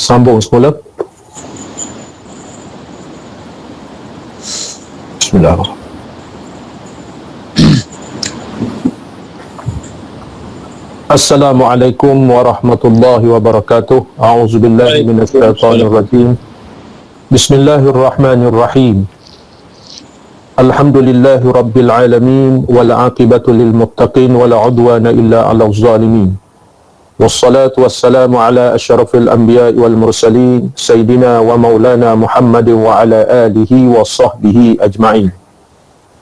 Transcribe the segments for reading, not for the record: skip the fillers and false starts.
Sambung semula. Bismillahirrahmanirrahim. Assalamualaikum warahmatullahi wabarakatuh. A'udzubillahi minasyaitonir rajim. Bismillahirrahmanirrahim. Alhamdulillahi rabbil alamin wal 'aqibatu lil muttaqin wala 'udwana illa 'alal zalimin. Wassalatu wassalamu ala asyrafil anbiya'i wal mursalin sayyidina wa maulana Muhammadin wa ala alihi wa sahbihi ajma'in.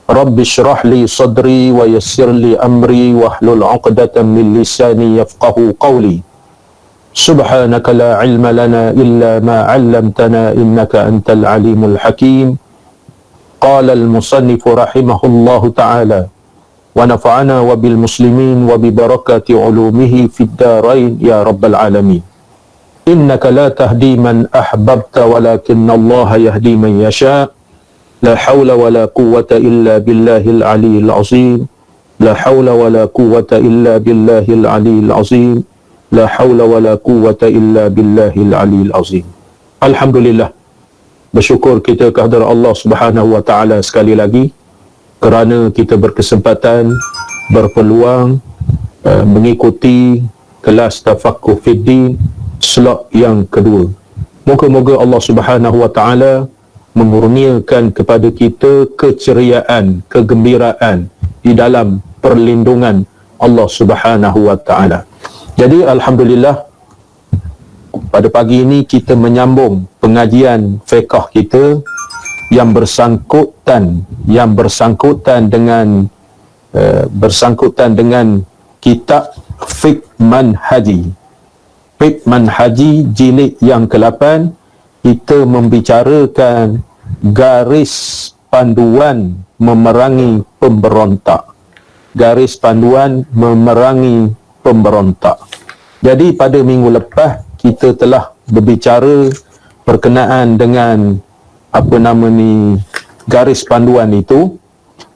Rabbi shrah li sadri wa yassir li amri wahlul 'uqdatam min lisani yafqahu qawli. Subhanaka la ilma lana illa ma 'allamtana innaka antal alimul hakim. Qala al-musannif rahimahullahu ta'ala wa nafa'ana wa bil muslimin wa bi barakati ulumihi fid darain ya rabbal alamin. Innaka la tahdi man ahbabta walakinna Allah yahdi man yasha. La hawla wa la quwwata illa billahil aliyyil azim. La hawla wa la quwwata illa billahil aliyyil azim. La hawla wa la quwwata illa billahil aliyyil azim. Alhamdulillah, bersyukur kita kehadirat Allah Subhanahu wa taala sekali lagi kerana kita berkesempatan, berpeluang mengikuti kelas Tafaqquh Fiddin slot yang kedua. Moga-moga Allah Subhanahu wa taala mengurniakan kepada kita keceriaan, kegembiraan di dalam perlindungan Allah Subhanahu wa taala. Jadi alhamdulillah, pada pagi ini kita menyambung pengajian fiqh kita yang bersangkutan dengan kitab Fiqh Manhaji. Fiqh Manhaji jilid yang ke-8, kita membicarakan garis panduan memerangi pemberontak. Garis panduan memerangi pemberontak. Jadi pada minggu lepas kita telah berbicara berkenaan dengan garis panduan itu,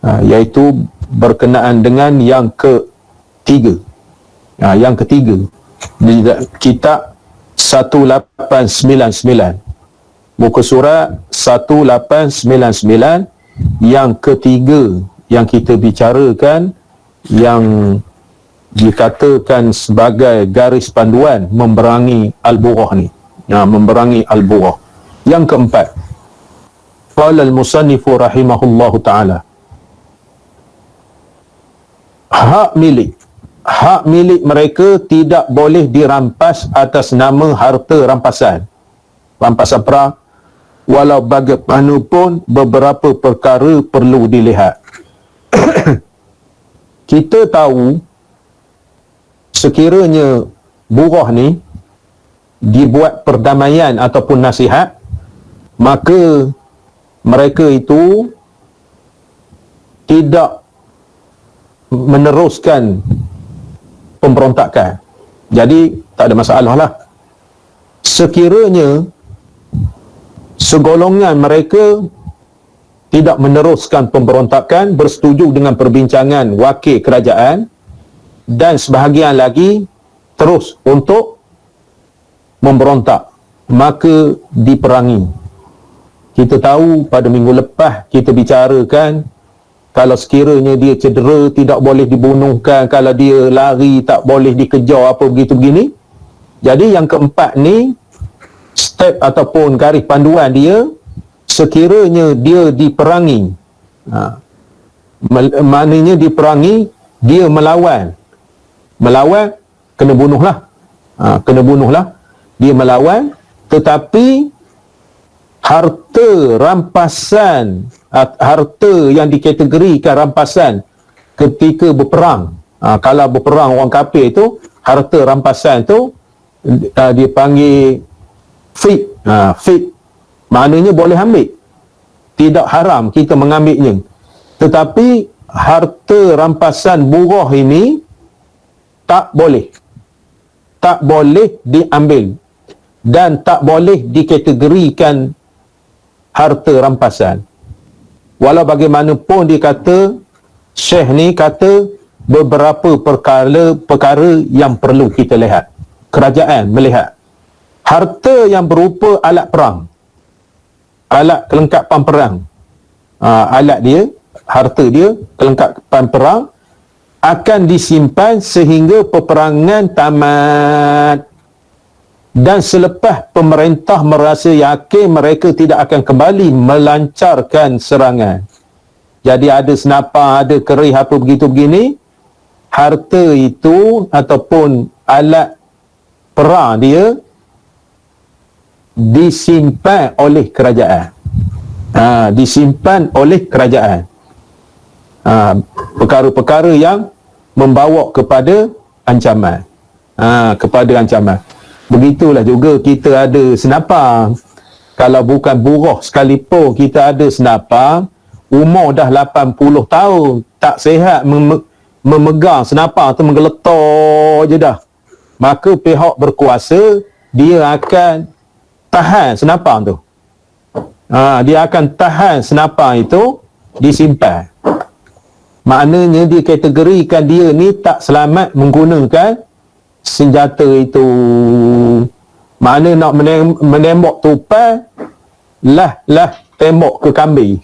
iaitu berkenaan dengan yang ketiga. Yang ketiga, kitab 1899, muka surat 1899, yang ketiga yang kita bicarakan, yang dikatakan sebagai garis panduan memerangi al-bughah ni, memerangi al-bughah. Yang keempat, qala al-musannif rahimahullahu ta'ala, hak milik mereka tidak boleh dirampas atas nama harta rampasan perang, walau bagaimanapun beberapa perkara perlu dilihat. Kita tahu sekiranya bughah ni dibuat perdamaian ataupun nasihat, maka mereka itu tidak meneruskan pemberontakan. Jadi tak ada masalah lah. Sekiranya segolongan mereka tidak meneruskan pemberontakan, bersetuju dengan perbincangan wakil kerajaan, dan sebahagian lagi terus untuk memberontak, maka diperangi. Kita tahu pada minggu lepas kita bicarakan, kalau sekiranya dia cedera tidak boleh dibunuhkan, kalau dia lari tak boleh dikejar, apa begitu begini. Jadi yang keempat ni, step ataupun garis panduan dia, sekiranya dia diperangi, maknanya diperangi, dia melawan, kena bunuhlah. Dia melawan, tetapi harta rampasan, harta yang dikategorikan rampasan ketika berperang, kalau berperang orang kafir itu, harta rampasan itu dia panggil fid. Fid maknanya boleh ambil, tidak haram kita mengambilnya. Tetapi harta rampasan bughah ini tak boleh diambil dan tak boleh dikategorikan harta rampasan. Walau bagaimanapun dia kata, Syekh ni kata beberapa perkara yang perlu kita lihat, kerajaan melihat. harta yang berupa alat perang, alat kelengkapan perang, alat dia, harta dia, kelengkapan perang akan disimpan sehingga peperangan tamat. Dan selepas pemerintah merasa yakin mereka tidak akan kembali melancarkan serangan. Jadi ada senapang, ada kerih apa begitu begini, harta itu ataupun alat perang dia disimpan oleh kerajaan. Disimpan oleh kerajaan. Perkara-perkara yang membawa kepada ancaman. Kepada ancaman. Begitulah juga kita ada senapang. Kalau bukan buruh sekalipun kita ada senapang, umur dah 80 tahun, tak sihat memegang senapang tu, menggeletar je dah. Maka pihak berkuasa, dia akan tahan senapang tu. Dia akan tahan senapang itu disimpan. Maknanya dia kategorikan dia ni tak selamat menggunakan senjata itu. Mana nak menembak tupai, lah tembak ke kambing.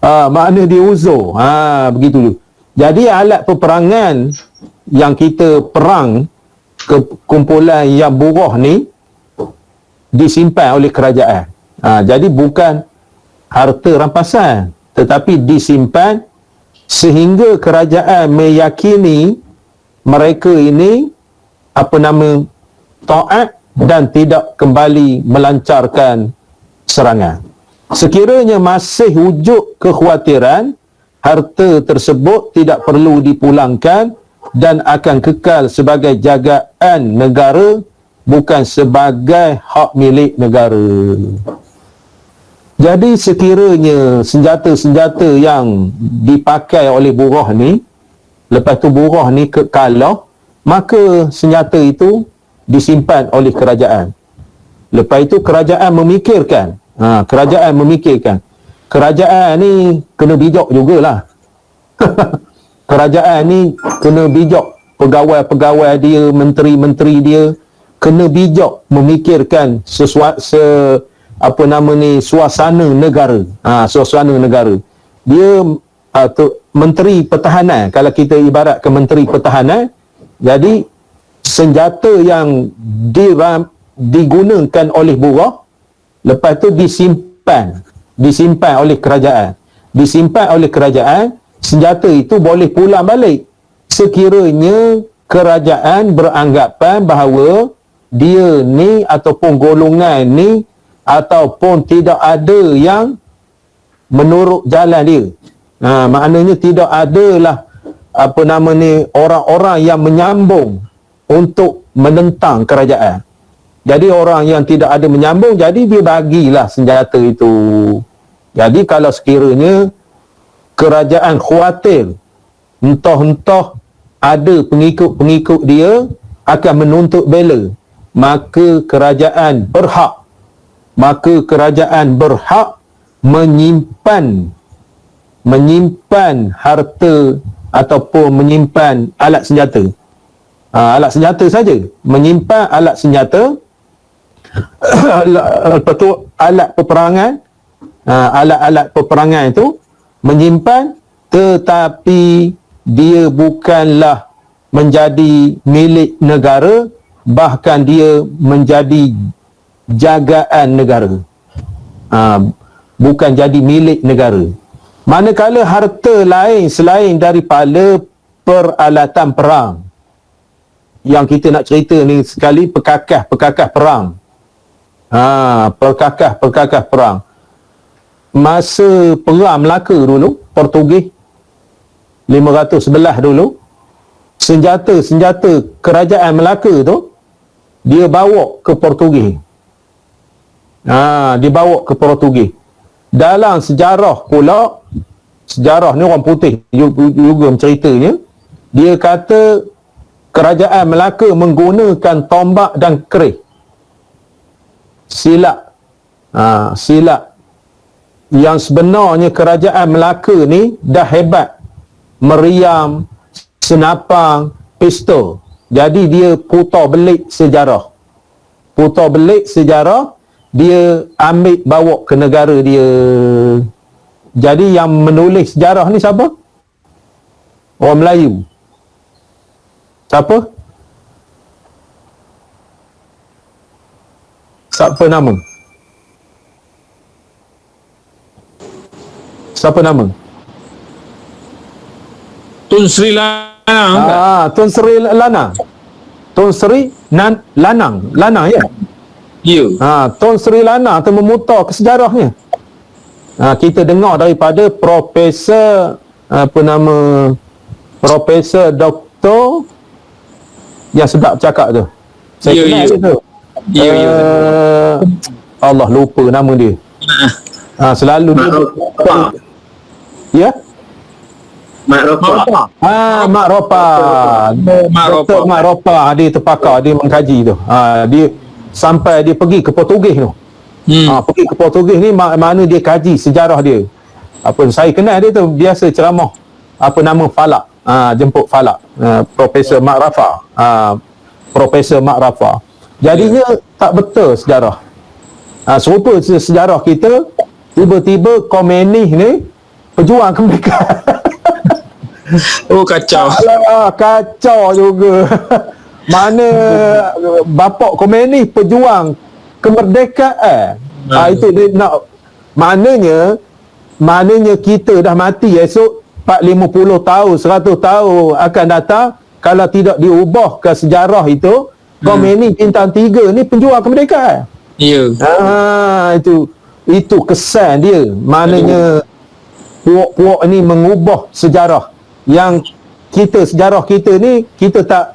Makna dia uzur. Begitu tu. Jadi alat peperangan yang kita perang ke kumpulan yang buruh ni disimpan oleh kerajaan. Jadi bukan harta rampasan, tetapi disimpan sehingga kerajaan meyakini mereka ini taat dan tidak kembali melancarkan serangan. Sekiranya masih wujud kekhawatiran, harta tersebut tidak perlu dipulangkan dan akan kekal sebagai jagaan negara, bukan sebagai hak milik negara. Jadi sekiranya senjata-senjata yang dipakai oleh buruh ni, lepas tu buruh ni kalah, maka senjata itu disimpan oleh kerajaan. Lepas itu kerajaan memikirkan. Kerajaan ni kena bijak jugalah. Kerajaan ni kena bijak. Pegawai-pegawai dia, menteri-menteri dia kena bijak memikirkan suasana negara. Suasana negara. Dia Menteri Pertahanan, kalau kita ibaratkan Menteri Pertahanan, jadi senjata yang digunakan oleh buruh, lepas tu disimpan oleh kerajaan. Disimpan oleh kerajaan, senjata itu boleh pulang balik sekiranya kerajaan beranggapan bahawa dia ni ataupun golongan ni ataupun tidak ada yang menurut jalan dia. Maknanya tidak adalah orang-orang yang menyambung untuk menentang kerajaan. Jadi orang yang tidak ada menyambung, jadi dia bagilah senjata itu. Jadi kalau sekiranya kerajaan khawatir entah ada pengikut-pengikut dia akan menuntut bela, maka kerajaan berhak menyimpan harta ataupun menyimpan alat senjata. Alat senjata saja, menyimpan alat senjata. Lepas tu alat peperangan, alat-alat peperangan itu menyimpan, tetapi dia bukanlah menjadi milik negara, bahkan dia menjadi jagaan negara. Bukan jadi milik negara. Manakala harta lain selain daripada peralatan perang, yang kita nak cerita ni sekali, perkakas perang. Perkakas perang. Masa perang Melaka dulu, Portugis 511 dulu, senjata kerajaan Melaka tu dia bawa ke Portugis. Dibawa ke Portugis. Dalam sejarah pula, sejarah ni orang putih juga menceritanya, dia kata kerajaan Melaka menggunakan tombak dan kerih. Silap. Yang sebenarnya kerajaan Melaka ni dah hebat. Meriam, senapang, pistol. Jadi dia putar belik sejarah. putar belik sejarah, dia ambil bawa ke negara dia. Jadi yang menulis sejarah ni siapa? Orang Melayu. Siapa? Siapa nama? Siapa nama? Tun Sri Lanang. Tun Sri Lanang. Tun Sri Lanang. Lanang ya? Ya. Tun Sri Lanang tu memutar ke sejarahnya. Kita dengar daripada Profesor Profesor Doktor yang sedap cakap tu. Saya kenal dia tu. Ya. Allah lupa nama dia. Selalu dia ya? Mak Ropa. Mak Ropa. Dr. Mak Ropa, dia terpakar, dia mengkaji tu. Dia sampai dia pergi ke Portugis tu. Pergi ke Portugis ni mana dia kaji sejarah dia. Saya kenal dia tu, biasa ceramah. Nama Falak. Jemput Falak. Profesor Mak Rafa. Profesor Mak Rafa. Jadinya tak betul sejarah. Serupa sejarah kita, tiba-tiba Khomeini ni pejuang kemerdekaan. Kacau. Kacau juga. Mana bapak Khomeini pejuang kemerdekaan. Itu dia nak, maknanya kita dah mati esok 50 tahun 100 tahun akan datang, kalau tidak diubah ke sejarah itu, Khomeini bintang 3 ni penjuang kemerdekaan. Ya. Itu kesan dia. Maknanya puak-puak ni mengubah sejarah. Yang sejarah kita ni kita tak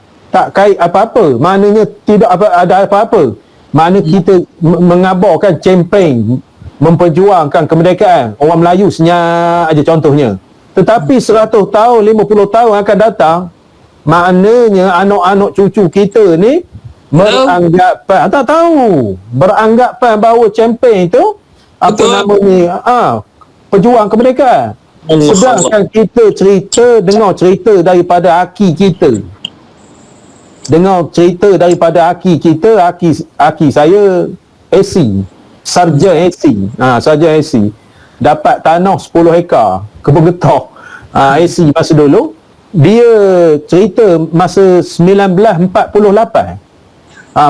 kait apa-apa. Maknanya tidak ada apa-apa. Maknanya kita mengabarkan kempen memperjuangkan kemerdekaan. Orang Melayu senyap aja contohnya. Tetapi 100 tahun, 50 tahun akan datang, maknanya anak-anak cucu kita ni beranggapan, tak tahu, beranggapan bahawa kempen itu pejuang kemerdekaan. Sedangkan kita dengar cerita daripada aki kita. Aki saya AC, Sarjan AC. Dapat tanah 10 hektar, kebun getah. AC masa dulu. Dia cerita masa 1948.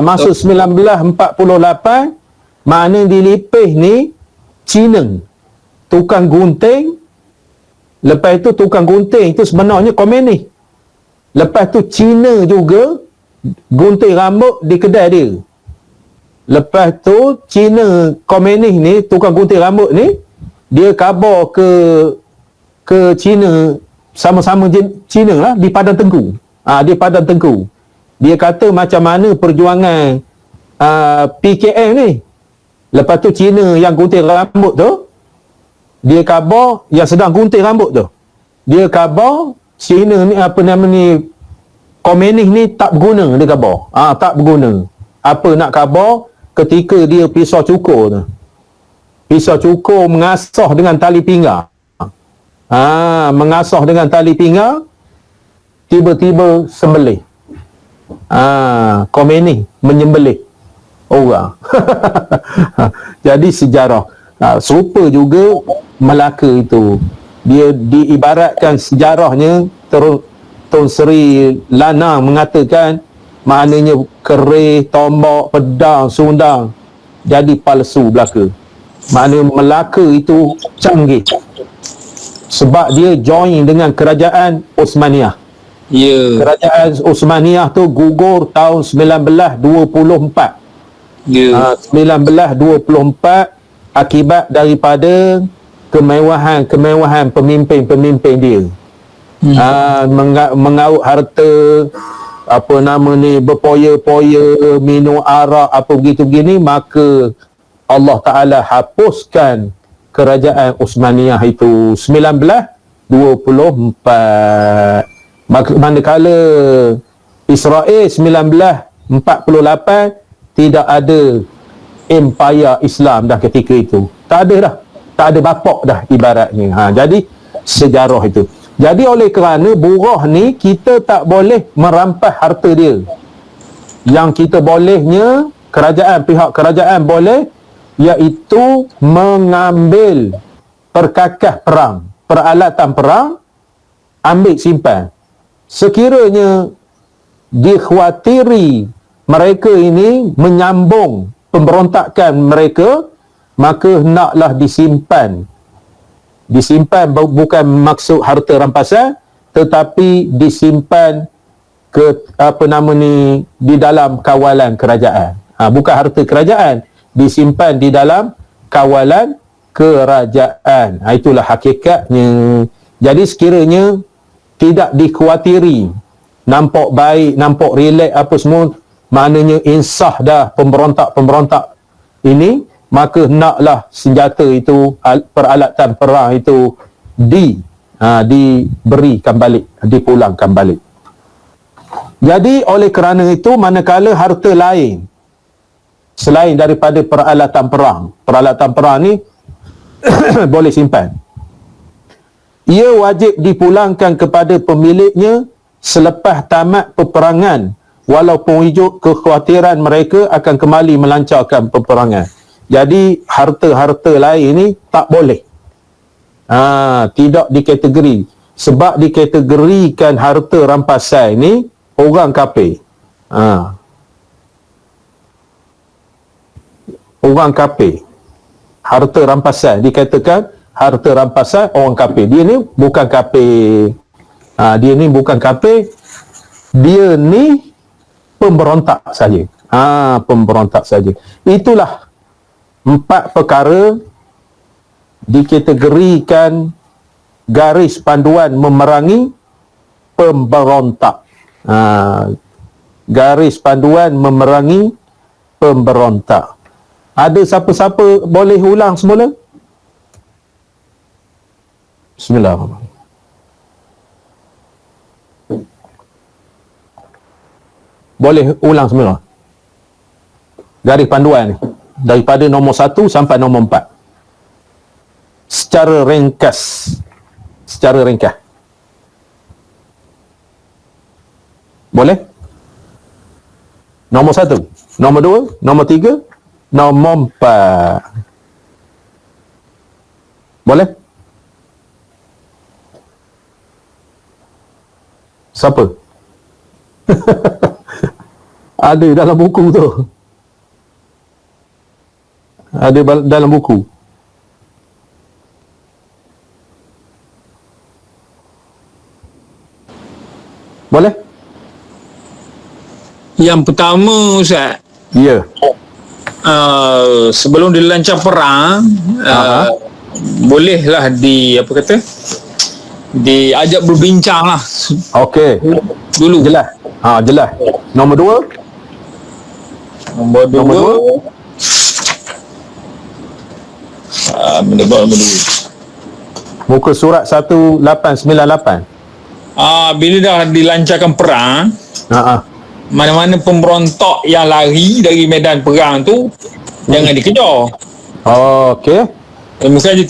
Masa 1948, mana dilipih ni Cina, tukang gunting. Lepas itu tukang gunting itu sebenarnya Khomeini. Lepas tu Cina juga gunting rambut di kedai dia. Lepas tu Cina Khomeini ni, tukang gunting rambut ni, dia kabar ke Cina, sama-sama Cina lah, di Padang Tengku. Di Padang Tengku. Dia kata macam mana perjuangan PKM ni. Lepas tu Cina yang gunting rambut tu, dia khabar yang sedang gunting rambut tu. Dia khabar Cina ni Khomeini ni tak berguna, dia khabar. Tak berguna. Apa nak khabar ketika dia pisau cukur tu. Pisau cukur mengasah dengan tali pinggang. Mengasah dengan tali pinggang, tiba-tiba sembelih. Khomeini menyembelih orang. Jadi sejarah serupa juga Melaka itu. Dia diibaratkan sejarahnya, Tun Sri Lanang mengatakan maknanya kerih, tombak, pedang, sundang jadi palsu belaka. Maknanya Melaka itu canggih sebab dia join dengan kerajaan Osmaniyah. Kerajaan Osmaniyah tu gugur tahun 1924. 1924 akibat daripada kemewahan pemimpin-pemimpin dia. Mengaut harta, berpoya-poya, minum arak, apa begitu-begini, maka Allah Ta'ala hapuskan kerajaan Osmaniyah itu 1924. Manakala Israel 1948 tidak ada empire Islam dah ketika itu. Tak ada dah. Tak ada bapak dah ibaratnya. Jadi sejarah itu. Jadi oleh kerana burah ni kita tak boleh merampas harta dia. Yang kita bolehnya pihak kerajaan boleh, iaitu mengambil perkakas perang, peralatan perang, ambil simpan. Sekiranya dikhawatiri mereka ini menyambung pemberontakan mereka, maka hendaklah disimpan. Disimpan bukan maksud harta rampasan, tetapi disimpan di dalam kawalan kerajaan. Bukan harta kerajaan, disimpan di dalam kawalan kerajaan. Itulah hakikatnya. Jadi sekiranya tidak dikhawatiri, nampak baik, nampak relax apa semua, maknanya insah dah pemberontak-pemberontak ini, maka naklah senjata itu, peralatan perang itu diberikan balik, dipulangkan balik. Jadi oleh kerana itu, manakala harta lain selain daripada peralatan perang ni boleh simpan, ia wajib dipulangkan kepada pemiliknya selepas tamat peperangan, walaupun wujud kekhawatiran mereka akan kembali melancarkan peperangan. Jadi harta-harta lain ni tak boleh, tidak dikategori, sebab dikategorikan harta rampasan ni orang kafir. Orang kafir, harta rampasan dikatakan harta rampasan orang kafir. Dia ni bukan kafir. Dia ni bukan kafir. Dia ni pemberontak saja. Pemberontak saja. Itulah 4 perkara dikategorikan garis panduan memerangi pemberontak. Garis panduan memerangi pemberontak. Ada siapa-siapa boleh ulang semula? Bismillahirrahmanirrahim. Boleh ulang semula garis panduan ni, daripada nombor 1 sampai nombor 4, secara ringkas. Boleh? Nombor 1, nombor 2, nombor 3, nombor 4. Boleh? Siapa? Ada dalam buku tu. Ada dalam buku. Boleh? Yang pertama, Ustaz, Ya. sebelum dilancar perang, bolehlah diajak berbincang lah Okey. dulu. Jelas. Jelas. Nombor 2. Nombor 2. Nombor 2. Muka surat 1898. Bila dah dilancarkan perang, mana-mana pemberontak yang lari dari medan perang tu jangan dikejar. Okey. Bukan je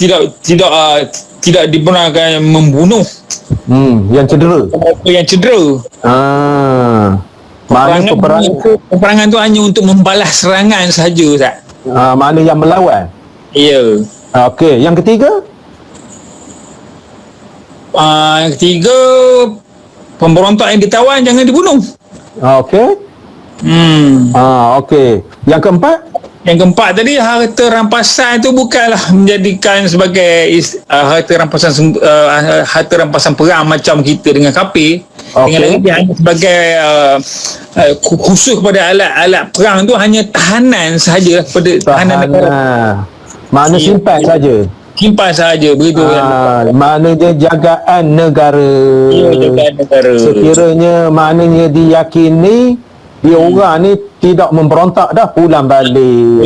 tidak dibenarkan membunuh Yang cedera. yang cedera. Peperangan tu hanya untuk membalas serangan sahaja, Ustaz. Mana yang melawan. Ya. Okey, yang ketiga? Yang ketiga, pemberontak yang ditawan jangan dibunuh. Okey. Okey. Yang keempat? Yang keempat tadi, harta rampasan tu bukanlah menjadikan sebagai harta rampasan perang macam kita dengan kafir. Dengan lagi dia hanya sebagai khusus kepada alat-alat perang tu, hanya tahanan sahaja, pada tahanan negara. Mana simpan saja. Simpan sahaja, begitu. Maknanya jagaan negara. Ya, jagaan negara. Sekiranya maknanya diyakini dia orang ni tidak memberontak, dah pulang balik.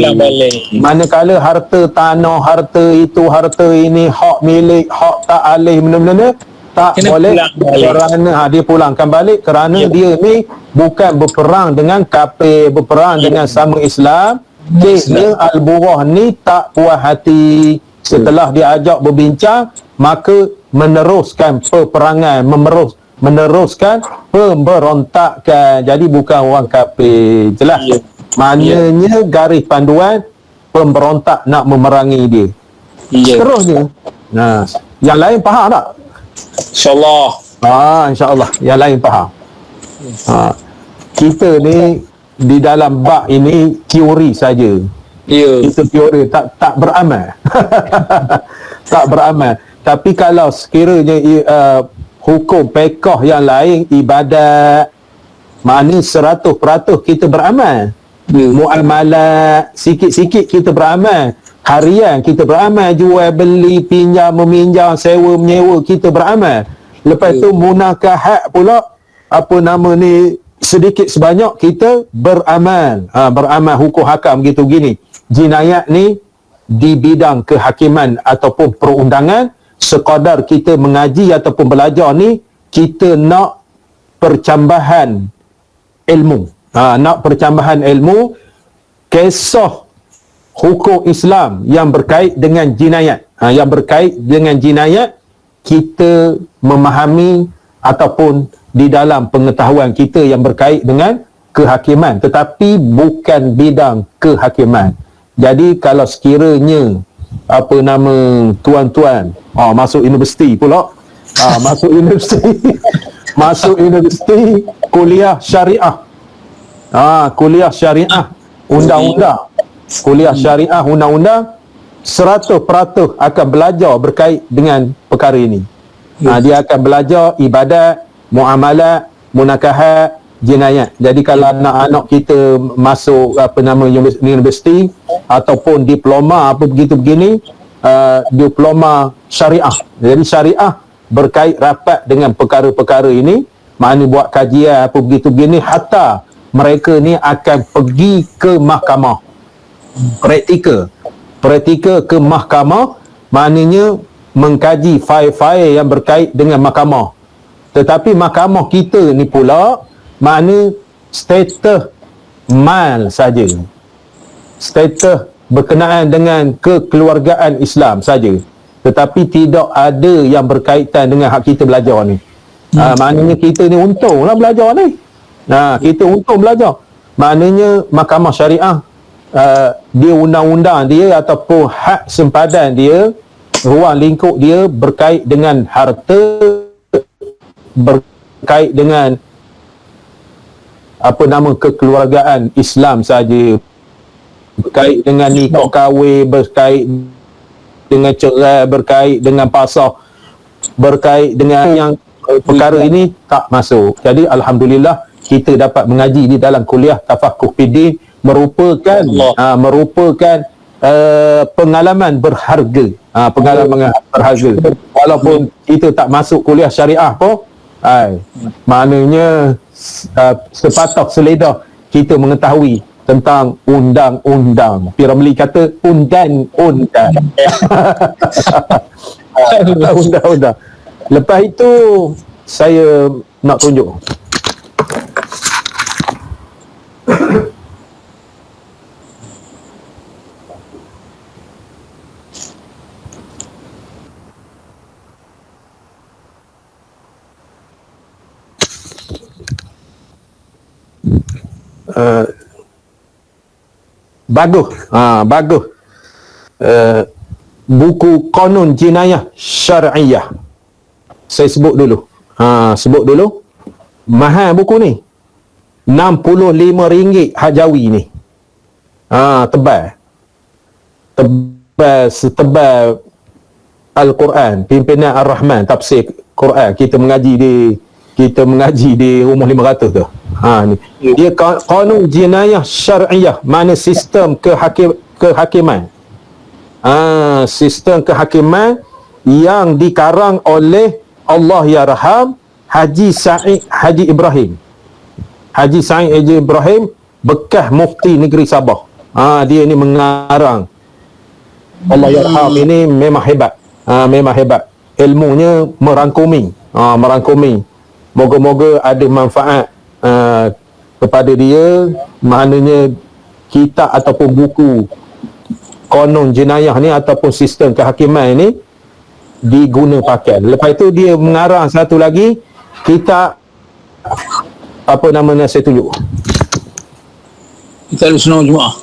Manakala harta tanah, harta itu, harta ini, hak milik, hak tak alih, benda-benda tak kena boleh, kerana dia pulangkan balik, kerana dia ni bukan berperang dengan kafir, berperang dengan sama Islam. Kesnya Al-Burah ni tak puas hati. Setelah diajak berbincang, maka meneruskan peperangan, meneruskan pemberontakan. Jadi bukan orang kafir. Jelas? Maknanya garis panduan pemberontak nak memerangi dia. Ya. Terus dia. Nah, yang lain faham tak? InsyaAllah. InsyaAllah yang lain faham. Kita ni di dalam bab ini teori saja. Ya. Kita teori tak beramal. Tak beramal. Tapi kalau sekiranya hukum fiqh yang lain, ibadat, maknanya 100% kita beramal. Muamalat, sikit-sikit kita beramal. Harian kita beramal, jual beli, pinjam meminjam, sewa menyewa, kita beramal. Lepas tu munakahat pula, apa nama ni, sedikit sebanyak kita beramal. Beramal hukum hakam gitu gini. Jinayat ni di bidang kehakiman ataupun perundangan, sekadar kita mengaji ataupun belajar ni, kita nak percambahan ilmu. Nak percambahan ilmu, kisah hukum Islam yang berkait dengan jinayat. Yang berkait dengan jinayat, kita memahami ataupun di dalam pengetahuan kita yang berkait dengan kehakiman, tetapi bukan bidang kehakiman. Jadi kalau sekiranya apa nama tuan-tuan masuk universiti pula, masuk universiti kuliah syariah, kuliah syariah undang-undang, kuliah syariah undang-undang, 100% akan belajar berkait dengan perkara ini. Dia akan belajar ibadat, muamalat, munakahat, jinayat. Jadi kalau anak-anak kita masuk apa nama universiti ataupun diploma apa begitu begini, diploma syariah. Jadi syariah berkait rapat dengan perkara-perkara ini, maknanya buat kajian apa begitu begini, hatta mereka ni akan pergi ke mahkamah. Praktikal ke mahkamah, maknanya mengkaji fail-fail yang berkait dengan mahkamah. Tetapi mahkamah kita ni pula makna status mal saja, status berkenaan dengan kekeluargaan Islam saja, tetapi tidak ada yang berkaitan dengan hak kita belajar ni. Maknanya kita ni untunglah belajar ni. Kita untung belajar. Maknanya mahkamah syariah, dia undang-undang dia ataupun hak sempadan dia, ruang lingkup dia berkait dengan harta, berkait dengan apa nama kekeluargaan Islam saja, berkait dengan nikah kahwin, berkait dengan cerai, berkait dengan pasah, berkait dengan yang perkara ini tak masuk. Jadi alhamdulillah kita dapat mengaji di dalam kuliah Tafaqquh Fiddin, merupakan pengalaman berharga. Pengalaman berharga. Walaupun kita tak masuk kuliah syariah pun, maknanya sepatah seledah kita mengetahui tentang undang-undang. P. Ramli kata undang-undang. Undang-undang. Lepas itu saya nak tunjuk. Bagus. Buku Qanun Jinayah Syar'iyah. Saya sebut dulu. Mahal buku ni. RM65 Hajawi ni. Tebal setebal Al-Quran, Pimpinan Ar-Rahman, tafsir Quran. Kita mengaji di umur 500 tu. Ni. Dia Qanun Jinayah Syar'iyah, mana sistem kehakiman. Sistem kehakiman yang dikarang oleh Allah Yarham Haji Sa'id Haji Ibrahim, bekas mufti negeri Sabah. Dia ni mengarang. Allah Yarham ini memang hebat. Ilmunya merangkumi. Moga-moga ada manfaat kepada dia. Maknanya kitab ataupun buku Qanun Jinayah ni ataupun sistem kehakiman ni diguna pakai. Lepas itu dia mengarang satu lagi kitab, apa namanya saya tunjuk. Kita Ahli Sunnah wal Jamaah.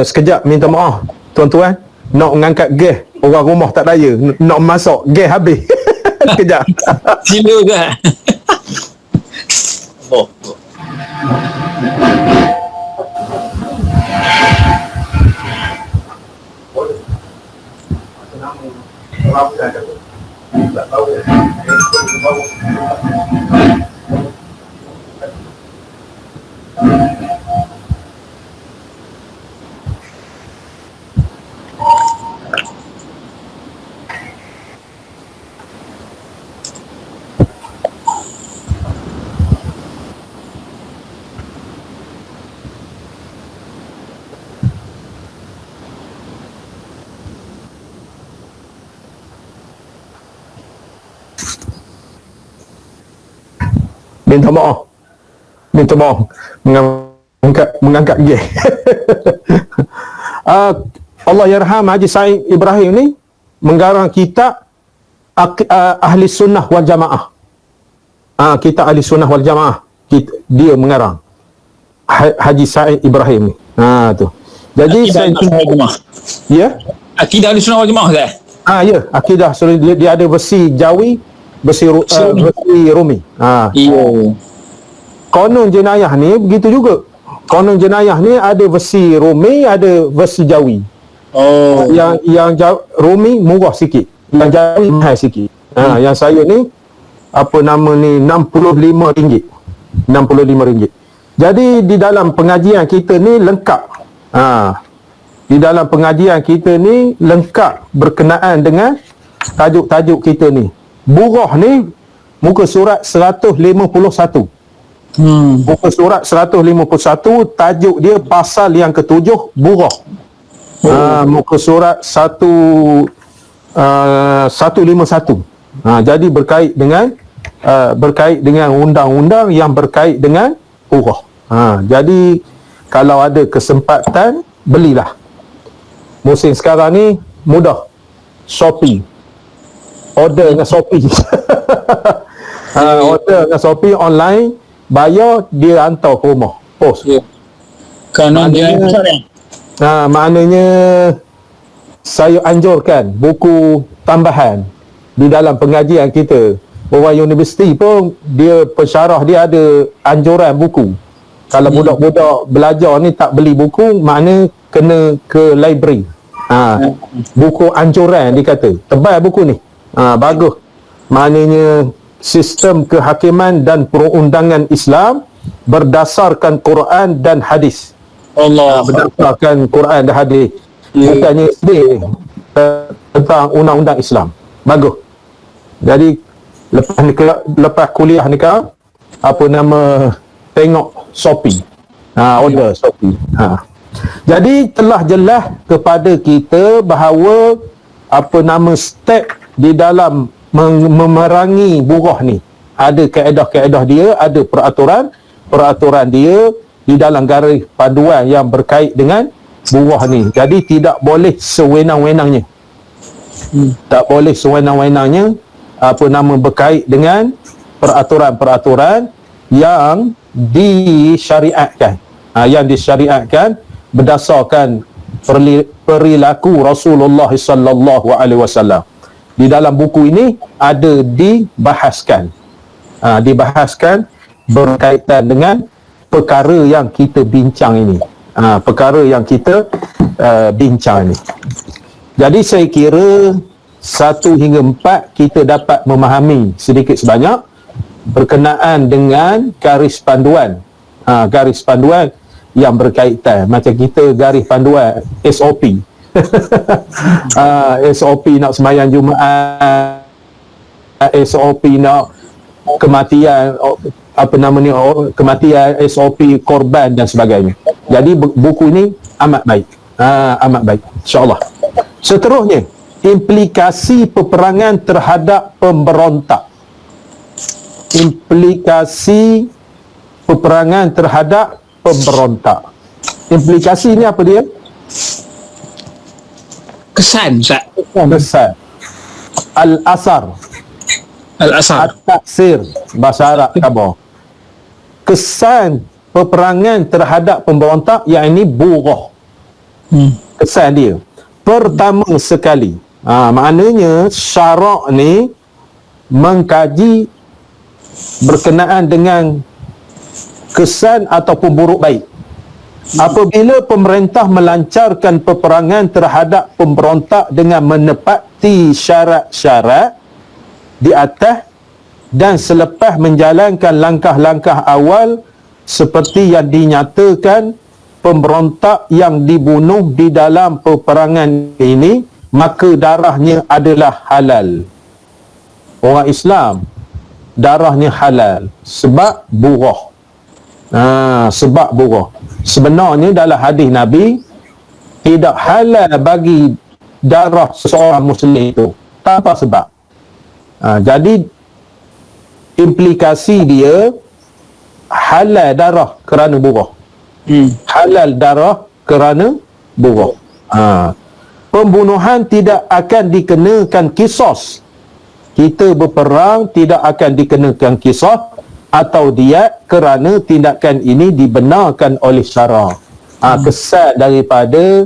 Sekejap, minta maaf tuan-tuan, nak mengangkat gas orang rumah tak daya, nak masuk gas habis. Sekejap. Sila kan. Oh. Minta maaf mengangkat gas. Allah yarham Haji Said Ibrahim ni menggarang kitab Ahli Sunnah wal Jamaah. Kitab Ahli Sunnah wal Jamaah, dia mengarang Haji Said Ibrahim ni. Tu. Jadi Akidah Ahli Sunnah wal Jamaah. Ya? Akidah Ahli Sunnah wal Jamaah kan? Ya, akidah dia ada versi Jawi, versi Rumi. Iya. Konon jenayah ni begitu juga. Konon jenayah ni ada versi Rumi, ada versi Jawi. Oh. Yang Rumi murah sikit, yang Jawi mahal sikit. Yang saya ni apa nama ni RM65. RM65. Jadi di dalam pengajian kita ni lengkap. Di dalam pengajian kita ni lengkap berkenaan dengan tajuk-tajuk kita ni. Burah ni muka surat 151. Muka surat 151, tajuk dia pasal yang ke-7, burah. Muka surat 151. Jadi berkait dengan undang-undang yang berkait dengan burah. Jadi kalau ada kesempatan, belilah. Musim sekarang ni mudah. Shopee. Order dengan Shopee. Order dengan Shopee online, bayar, dia hantar ke rumah. Post. Kanan dia besar ya? Maknanya saya anjurkan buku tambahan di dalam pengajian kita. Orang universiti pun dia pensyarah dia ada anjuran buku. Kalau budak-budak belajar ni tak beli buku, makna kena ke library. Buku anjuran dia kata. Tebal buku ni. Bagus. Maknanya sistem kehakiman dan perundangan Islam berdasarkan Quran dan hadis. Allah. Berdasarkan Quran dan hadis. Bukannya SD tentang undang-undang Islam. Bagus. Jadi lepas kuliah ni kan, apa nama, tengok Shopee. Order Shopee. Jadi telah jelas kepada kita bahawa apa nama step di dalam memerangi burah ni. Ada kaedah-kaedah dia, ada peraturan dia di dalam garis panduan yang berkait dengan burah ni. Jadi tidak boleh sewenang-wenangnya. Tak boleh sewenang-wenangnya apa nama berkait dengan peraturan-peraturan yang disyariatkan. Yang disyariatkan berdasarkan perilaku Rasulullah sallallahu alaihi wasallam. Di dalam buku ini ada dibahaskan berkaitan dengan perkara yang kita bincang ini. Bincang ini. Jadi saya kira 1 hingga 4 kita dapat memahami sedikit sebanyak berkenaan dengan garis panduan yang berkaitan. Macam kita garis panduan SOP. SOP nak sembahyang Jumaat, SOP nak kematian, apa nama ni, kematian, SOP korban dan sebagainya. Jadi buku ini amat baik. InsyaAllah. Seterusnya, implikasi peperangan terhadap pemberontak. Implikasi peperangan terhadap pemberontak. Implikasi ni apa dia? Kesan Ustaz. Kesan. Al-asar. Al-asar. At-taksir. Bahasa Arab khabar. Kesan peperangan terhadap pemberontak, yang ini burah. Kesan dia. Pertama sekali. Maknanya syarak ni mengkaji berkenaan dengan kesan ataupun buruk baik. Apabila pemerintah melancarkan peperangan terhadap pemberontak dengan menepati syarat-syarat di atas dan selepas menjalankan langkah-langkah awal seperti yang dinyatakan pemberontak yang dibunuh di dalam peperangan ini, maka darahnya adalah halal. Orang Islam darahnya halal sebab burah. Sebab burah. Sebenarnya dalam hadis Nabi, tidak halal bagi darah seseorang Muslim itu tanpa sebab. Jadi implikasi dia halal darah kerana burah. Halal darah kerana burah. Pembunuhan tidak akan dikenakan kisos. Kita berperang tidak akan dikenakan kisos atau diat kerana tindakan ini dibenarkan oleh syarak. Kesan daripada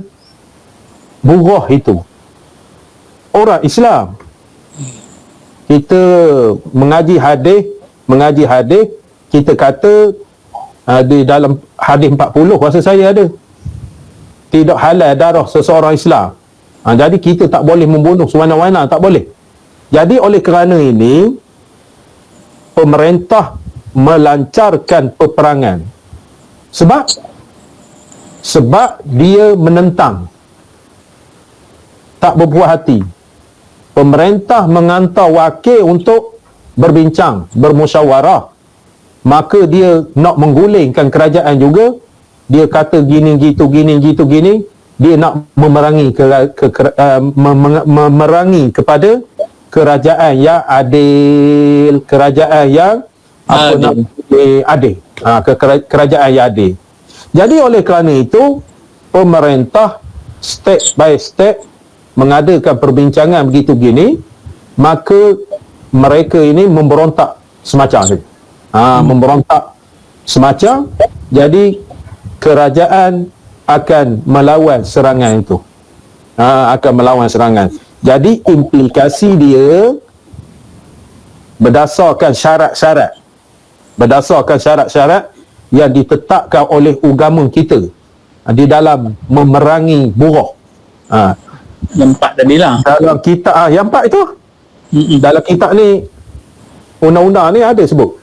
burah itu. Orang Islam, kita mengaji hadis, kita kata di dalam hadis 40 rasa saya ada, tidak halal darah seseorang Islam. Jadi kita tak boleh membunuh semena-mena, tak boleh. Jadi oleh kerana ini, pemerintah melancarkan peperangan. Sebab dia menentang, tak berpuas hati. Pemerintah menghantar wakil untuk berbincang, bermusyawarah. Maka dia nak menggulingkan kerajaan juga. Dia kata gini, gini. Dia nak memerangi memerangi kepada kerajaan yang adil, kerajaan yang adil. Kerajaan yang adil. Jadi oleh kerana itu, pemerintah step by step mengadakan perbincangan begitu gini, maka mereka ini memberontak semacam itu. Memberontak semacam, jadi kerajaan akan melawan serangan itu. Akan melawan serangan. Jadi implikasi dia berdasarkan syarat-syarat yang ditetapkan oleh agama kita di dalam memerangi burah. Yang 4 tadi lah. Dalam kitab yang 4 itu. Dalam kitab ni, undang-undang ni ada sebut.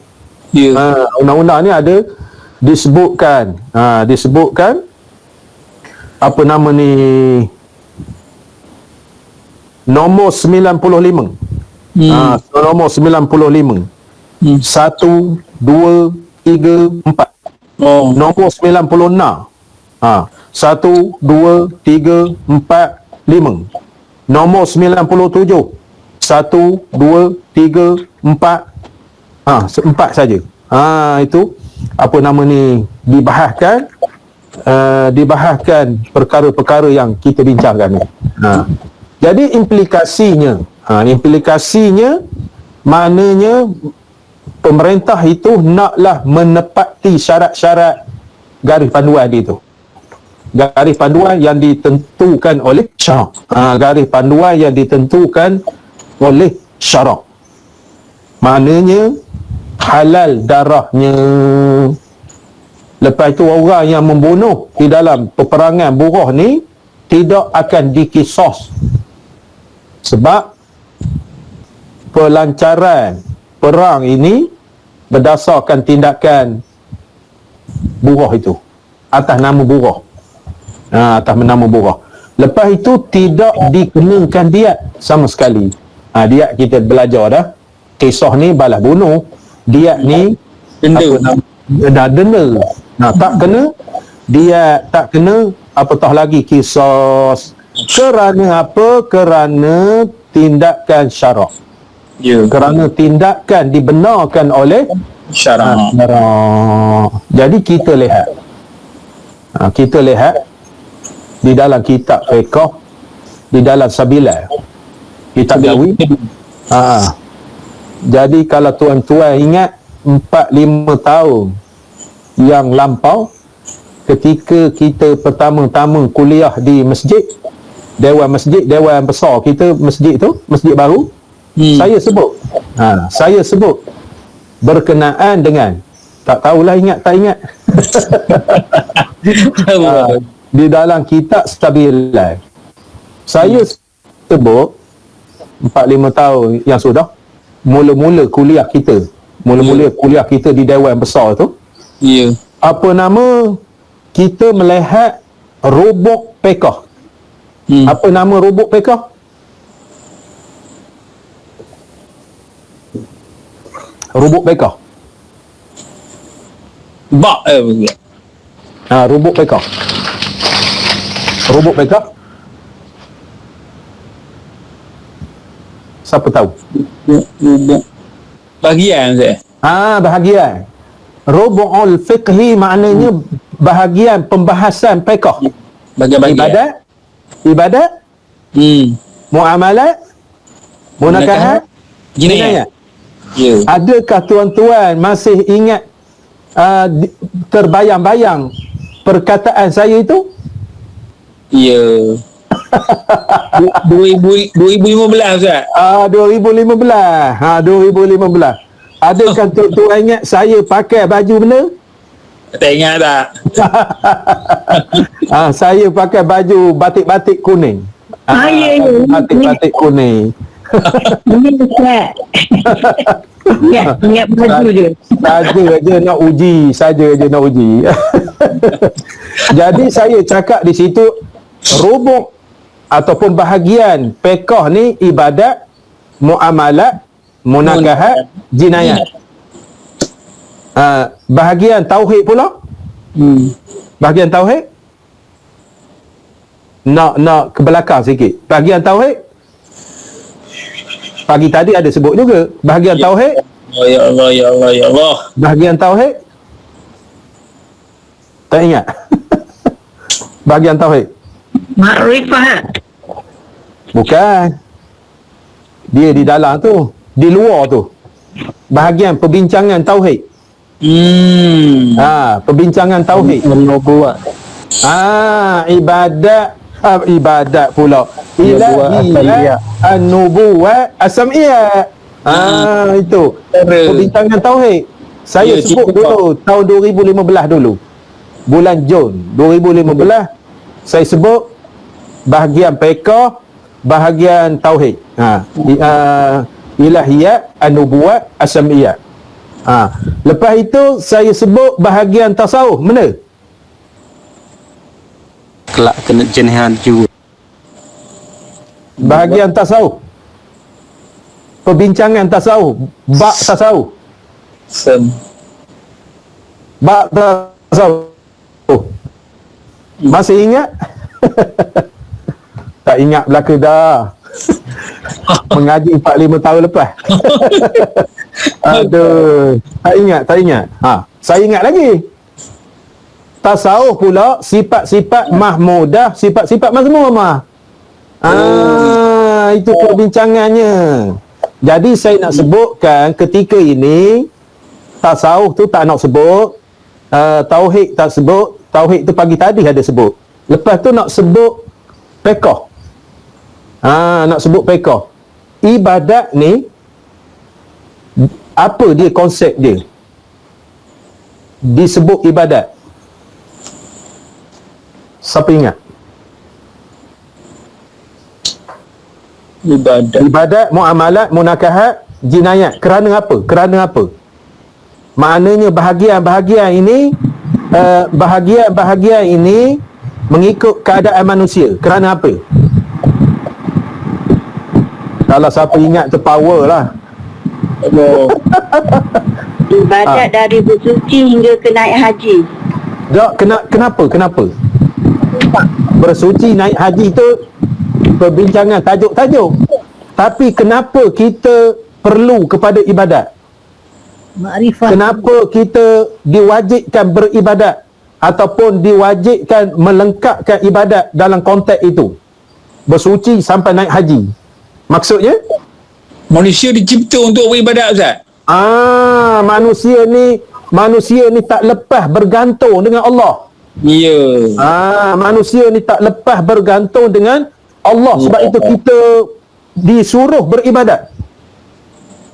Undang-undang ni ada disebutkan apa nama ni, nombor 95. Nombor 95. 1, 2, 3, 4. Nombor 96. 1, 2, 3, 4, 5. Nombor 97. 1, 2, 3, 4. 4 saja. Itu apa nama ni, dibahaskan perkara-perkara yang kita bincangkan ni. Jadi implikasinya maknanya pemerintah itu naklah menepati syarat-syarat garis panduan dia itu. Garis panduan yang ditentukan oleh syarak. Garis panduan yang ditentukan oleh syarak. Maknanya halal darahnya. Lepas itu orang yang membunuh di dalam peperangan burah ni tidak akan dikisos. Sebab pelancaran perang ini berdasarkan tindakan burah itu, atas nama burah. Atas nama burah. Lepas itu tidak dikenakan diat sama sekali. Diat kita belajar dah. Kisah ni balas bunuh. Diat ni denda. Tak kena diat, tak kena apatah lagi kisah. Kerana apa? Kerana tindakan syarak. Kerana tindakan dibenarkan oleh syarak. Jadi kita lihat Kita lihat di dalam kitab fiqh, di dalam Sabilah, kitab Jawi. Jadi kalau tuan-tuan ingat 4-5 tahun yang lampau, ketika kita pertama-tama kuliah di masjid, dewan besar kita, masjid tu, masjid baru, saya sebut berkenaan dengan, tak tahulah ingat tak ingat. Di dalam kitab Sabilah, saya sebut 4-5 tahun yang sudah, mula-mula kuliah kita di dewan besar tu, apa nama, kita melihat robok fiqh. Apa nama robok fiqh? Robok fiqh. Robok fiqh. Robok fiqh. Siapa tahu? Bahagian saya. Bahagian. Rubu'ul fiqhi maknanya bahagian pembahasan fiqh. Bahagian. Ibadat, muamalat, munakahat, jinayat. Adakah tuan-tuan masih ingat terbayang-bayang perkataan saya itu? Ya. 2015 Ustaz. 2015. 2015. Adakah tuan-tuan ingat saya pakai baju benda? Tak ingat tak? Saya pakai baju batik-batik kuning. Batik-batik kuning. Ingat baju dia. Saja nak uji. Jadi saya cakap di situ, rubuk ataupun bahagian fiqh ni ibadat, muamalat, munakahat, jinayat. Bahagian tauhid pula. Bahagian tauhid nak ke belakang sikit. Bahagian tauhid pagi tadi ada sebut juga. Bahagian tauhid. Ya Allah. Bahagian tauhid tak ingat. Bahagian tauhid Makrifah. bukan. Dia di dalam tu, di luar tu. Bahagian perbincangan tauhid. Perbincangan tauhid. Ibadat pula. Ilahiyah an-nubuwah as-sam'iyah. Itu perbincangan tauhid. Saya sebut dulu tahun 2015 dulu. Bulan Jun 2015 saya sebut bahagian fiqh, bahagian tauhid. Ilahiyah an-nubuwah as-sam'iyah. Lepas itu saya sebut bahagian tasawuf. Mana? Kelak kena jenahan juga. Bahagian tasawuf. Perbincangan tasawuf. Bab tasawuf. Bab tasawuf. Masih ingat? Tak ingat belaka dah. Mengaji 4-5 tahun lepas. Aduh, tak ingat. Saya ingat lagi. Tasawuf pula sifat-sifat mahmudah, sifat-sifat mazmumah. Itu perbincangannya. Jadi saya nak sebutkan ketika ini tasawuf tu tak nak sebut, tauhid tak sebut. Tauhid tu pagi tadi ada sebut. Lepas tu nak sebut fiqh. Nak sebut fiqh. Ibadat ni apa dia, konsep dia? Disebut ibadat. Siapa ingat? Ibadat, muamalat, munakahat, jinayat. Kerana apa? Maknanya bahagian-bahagian ini bahagian-bahagian ini mengikut keadaan manusia. Kerana apa? Kalau siapa ingat tu power lah. Ibadat dari bersuci hingga ke naik haji. Tak, kenapa? Bersuci, naik haji tu perbincangan tajuk-tajuk. Tapi kenapa kita perlu kepada ibadat? Makrifah. Kenapa kita diwajibkan beribadat? ataupun diwajibkan melengkapkan ibadat dalam konteks itu. Bersuci sampai naik haji. Maksudnya? Manusia dicipta untuk beribadat, Ustaz. Manusia ni tak lepas bergantung dengan Allah. Ya. Manusia ni tak lepas bergantung dengan Allah. Sebab itu kita disuruh beribadat.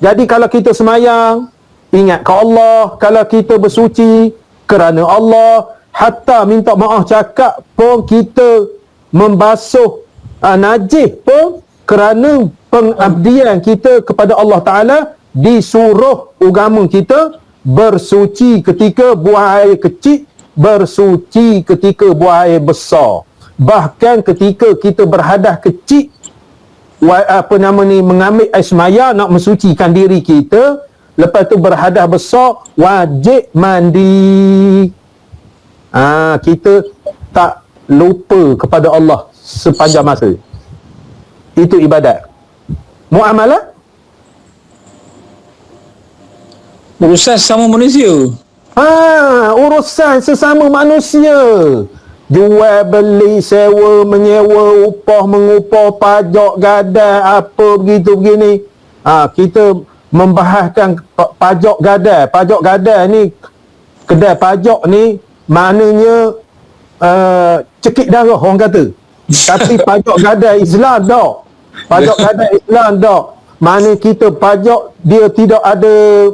Jadi kalau kita semayang, ingat ke Allah. Kalau kita bersuci kerana Allah, hatta minta maaf cakap pun kita membasuh najis pun kerana pengabdian kita kepada Allah Ta'ala, disuruh agama kita bersuci ketika buang air kecil, bersuci ketika buang air besar. Bahkan ketika kita berhadas kecil, mengambil air semaya nak mensucikan diri kita, lepas tu berhadas besar, wajib mandi. Kita tak lupa kepada Allah sepanjang masa. Itu ibadat. Muamalah Urusan sama manusia. Urusan sesama manusia. Jual, beli, sewa, menyewa, upah, mengupah, pajak, gadai, apa begitu begini. Kita membahaskan pajak gadai. Pajak gadai ni, kedai pajak ni maknanya cekik darah orang kata. Tapi pajak gadai Islam tak. Pajak gadai Islam tak. Mana kita pajak dia tidak ada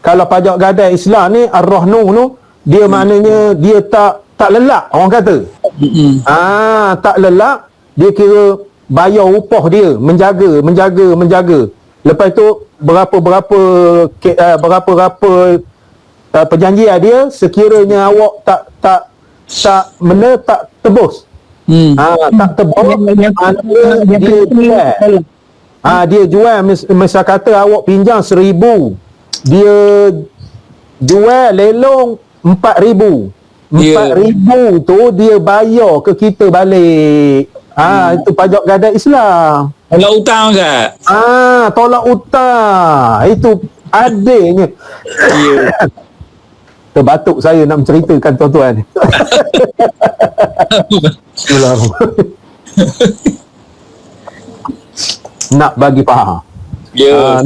kalau pajak gadai Islam ni ar-rahnu tu, dia maknanya dia tak lelak orang kata. Tak lelak, dia kira bayar upah dia, menjaga. Lepas tu berapa perjanjian dia, sekiranya awak tak tebus. Tak tebus, dia jual, misal kata awak pinjam 1,000, dia jual lelong 4,000. 4,000 tu dia bayar ke kita balik. Itu pajak gadai Islam. Tolak hutang, Ustaz. Tolak hutang. Itu adilnya. Terbatuk saya nak menceritakan tuan-tuan. Nak bagi faham.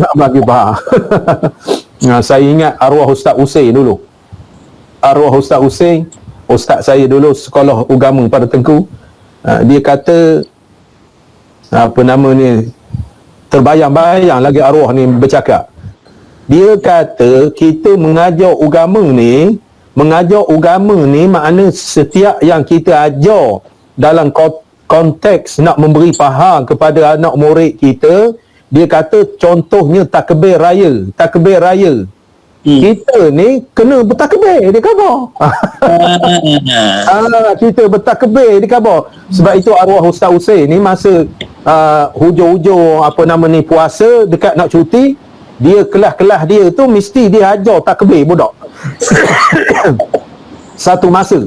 Nak bagi faham. Saya ingat arwah Ustaz Husain dulu. Arwah Ustaz Husain, ustaz saya dulu sekolah agama pada Tengku. Dia kata terbayang-bayang lagi arwah ni bercakap. Dia kata kita mengajar agama ni makna setiap yang kita ajar dalam konteks nak memberi faham kepada anak murid kita. Dia kata contohnya takbir raya. Kita ni kena bertakbir di khabar. Kita bertakbir di khabar. Sebab itu arwah Ustaz Husain ni masa hujung-hujung puasa dekat nak cuti, dia kelas-kelas dia tu mesti dia ajar takbir budak. Satu masa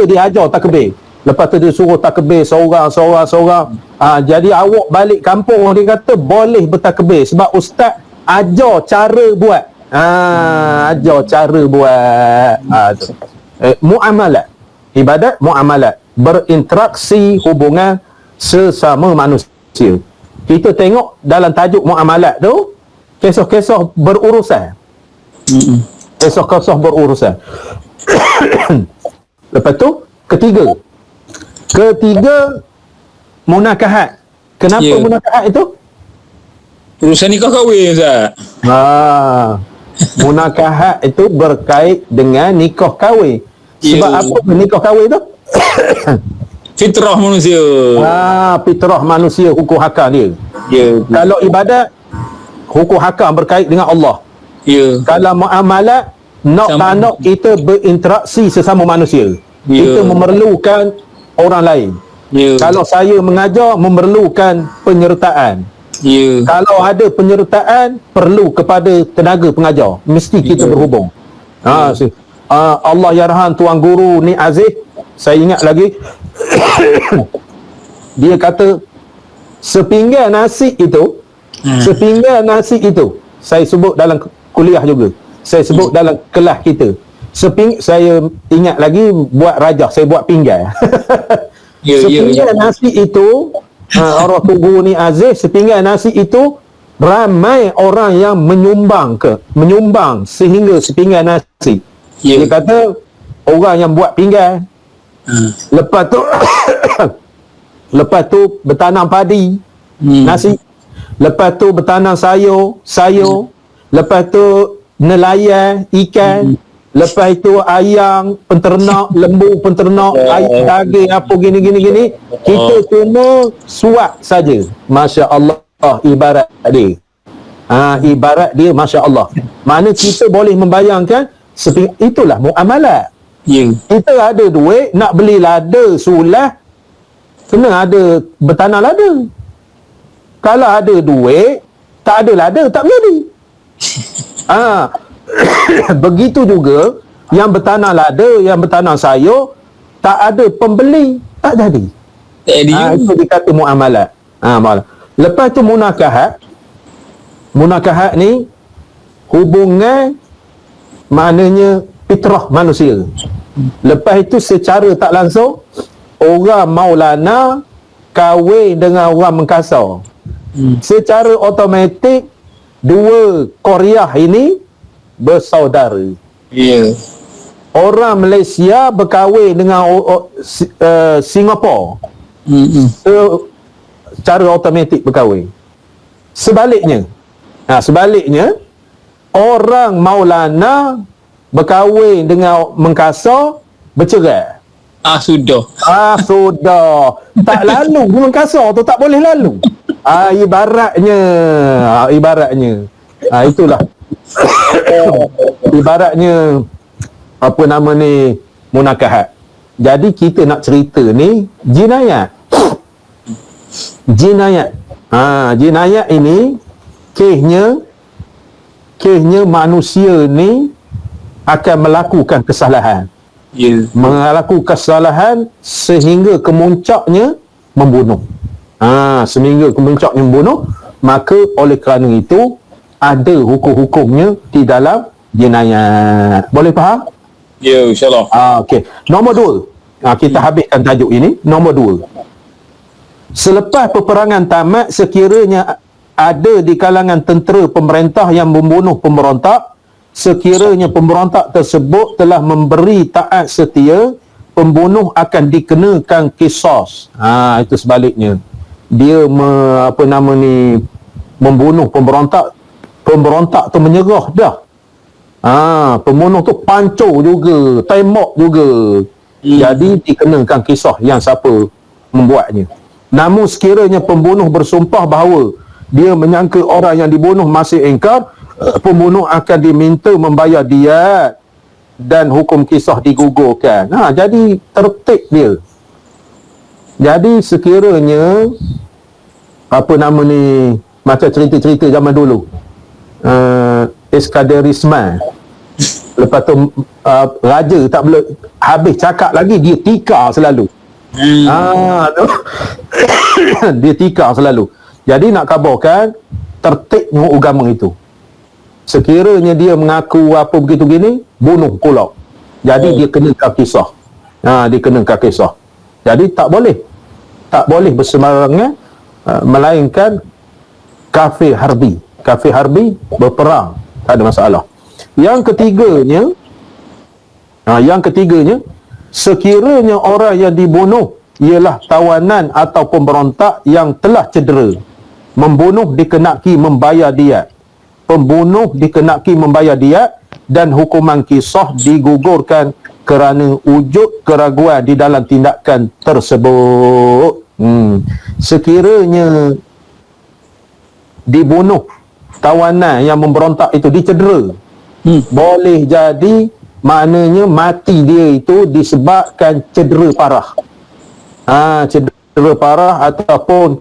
dia ajar takbir. Lepas tu dia suruh takbir seorang. Jadi awak balik kampung, dia kata boleh bertakbir sebab ustaz ajar cara buat. Muamalat. Ibadat muamalat. Berinteraksi hubungan sesama manusia. Kita tengok dalam tajuk muamalat tu, kisah-kisah berurusan. Kisah-kisah berurusan. Lepas tu, ketiga, munakahat. Kenapa munakahat itu? Urusan nikah kahwin, Ustaz. Munakahat itu berkait dengan nikah kahwin. Sebab apa nikah kahwin tu? Fitrah manusia. Fitrah manusia, hukum hakam dia. Kalau ibadat, hukum hakam berkait dengan Allah. Kalau muamalat, nak kita berinteraksi sesama manusia. Kita memerlukan orang lain. Kalau saya mengajar, memerlukan penyertaan. Kalau ada penyertaan, perlu kepada tenaga pengajar. Mesti kita berhubung. Allah yarham Tuan Guru ni Aziz, saya ingat lagi. Dia kata sepinggan nasi itu saya sebut dalam kuliah juga, saya sebut dalam kelas kita. Saya ingat lagi buat rajah, saya buat pinggan. Sepinggan nasi itu, orang tunggu ni Aziz, sepinggan nasi itu ramai orang yang menyumbang sehingga sepinggan nasi. Dia kata orang yang buat pinggan, lepas tu bertanam padi, nasi, lepas tu bertanam sayur, lepas tu nelayan ikan, lepas itu ayam penternak, lembu penternak, ayam daging apa gini. Kita cuma suap saja. Masya Allah, ibarat dia. Ibarat dia Masya Allah. Mana kita boleh membayangkan itulah muamalat. Kita ada duit nak beli lada sulah, kena ada bertanam lada. Kalau ada duit tak ada lada, tak jadi. Begitu juga yang bertanam lada, yang bertanam sayur, tak ada pembeli, tak jadi. Itu dikata muamalat. Lepas tu munakahat ni hubungan, maknanya fitrah manusia. Lepas itu secara tak langsung orang Maulana kahwin dengan orang Mengkasar. Secara automatik dua Korea ini bersaudara. Orang Malaysia berkahwin dengan Singapura. Secara automatik berkahwin. Sebaliknya orang Maulana berkahwin dengan Mengkasar, bercerai. Sudah. Tak lalu Mengkasar tu, tak boleh lalu. Ibaratnya itulah. Ibaratnya apa nama ni, munakahat. Jadi kita nak cerita ni jinayat. Jinayat ini kesnya manusia ni akan melakukan kesalahan. Melakukan kesalahan sehingga kemuncaknya membunuh. Maka oleh kerana itu ada hukum-hukumnya di dalam jinayat. Boleh faham? Ya, insyaAllah. Okey. Nombor 2. Kita habiskan tajuk ini. Nombor 2. Selepas peperangan tamat, sekiranya ada di kalangan tentera pemerintah yang membunuh pemberontak, sekiranya pemberontak tersebut telah memberi taat setia, pembunuh akan dikenakan kisos. Itu sebaliknya. Dia membunuh pemberontak tu menyerah dah. Pembunuh tu pancur juga, tembak juga. Jadi dikenakan kisah yang siapa membuatnya. Namun sekiranya pembunuh bersumpah bahawa dia menyangka orang yang dibunuh masih ingkar, pembunuh akan diminta membayar diat dan hukum kisah digugurkan. Jadi tertib dia. Jadi sekiranya macam cerita-cerita zaman dulu, eskaderisme, lepas tu raja tak boleh habis cakap lagi, dia tikar selalu. Dia tikar selalu. Jadi nak kabarkan tertibnya agama itu. Sekiranya dia mengaku apa begitu gini, bunuh pula. Jadi dia kenakan kisah. Dia kenakan kisah. Jadi tak boleh bersembarangan, melainkan kafir harbi berperang, tak ada masalah. Yang ketiganya, sekiranya orang yang dibunuh ialah tawanan atau pemberontak yang telah cedera, membunuh dikenaki membayar diat. Pembunuh dikenaki membayar diat dan hukuman kisah digugurkan kerana wujud keraguan di dalam tindakan tersebut. Sekiranya dibunuh tawanan yang memberontak itu dicedera, boleh jadi maknanya mati dia itu disebabkan cedera parah. Cedera parah ataupun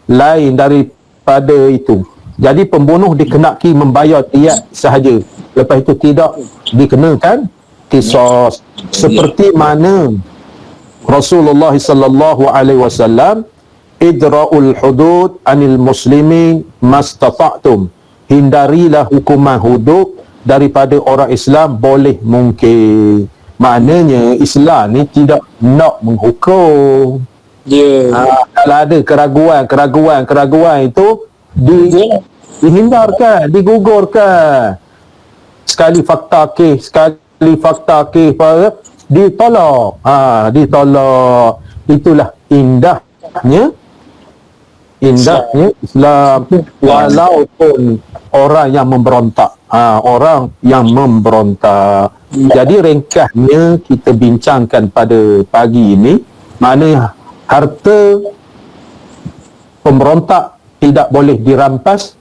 lain daripada itu. Jadi pembunuh dikenaki membayar diat sahaja. Lepas itu tidak dikenakan kisos. Seperti mana Rasulullah sallallahu alaihi wasallam, idra'ul hudud anil muslimin mastata'tum hindarilah hukuman hudud daripada orang Islam boleh mungkin. Maknanya Islam ni tidak nak menghukum. Kalau ada keraguan itu dihindarkan, digugurkan. Sekali fakta kes ditolak. Ditolak. Itulah indahnya Islam, walaupun orang yang memberontak. Jadi ringkasnya kita bincangkan pada pagi ini, maknanya harta pemberontak tidak boleh dirampas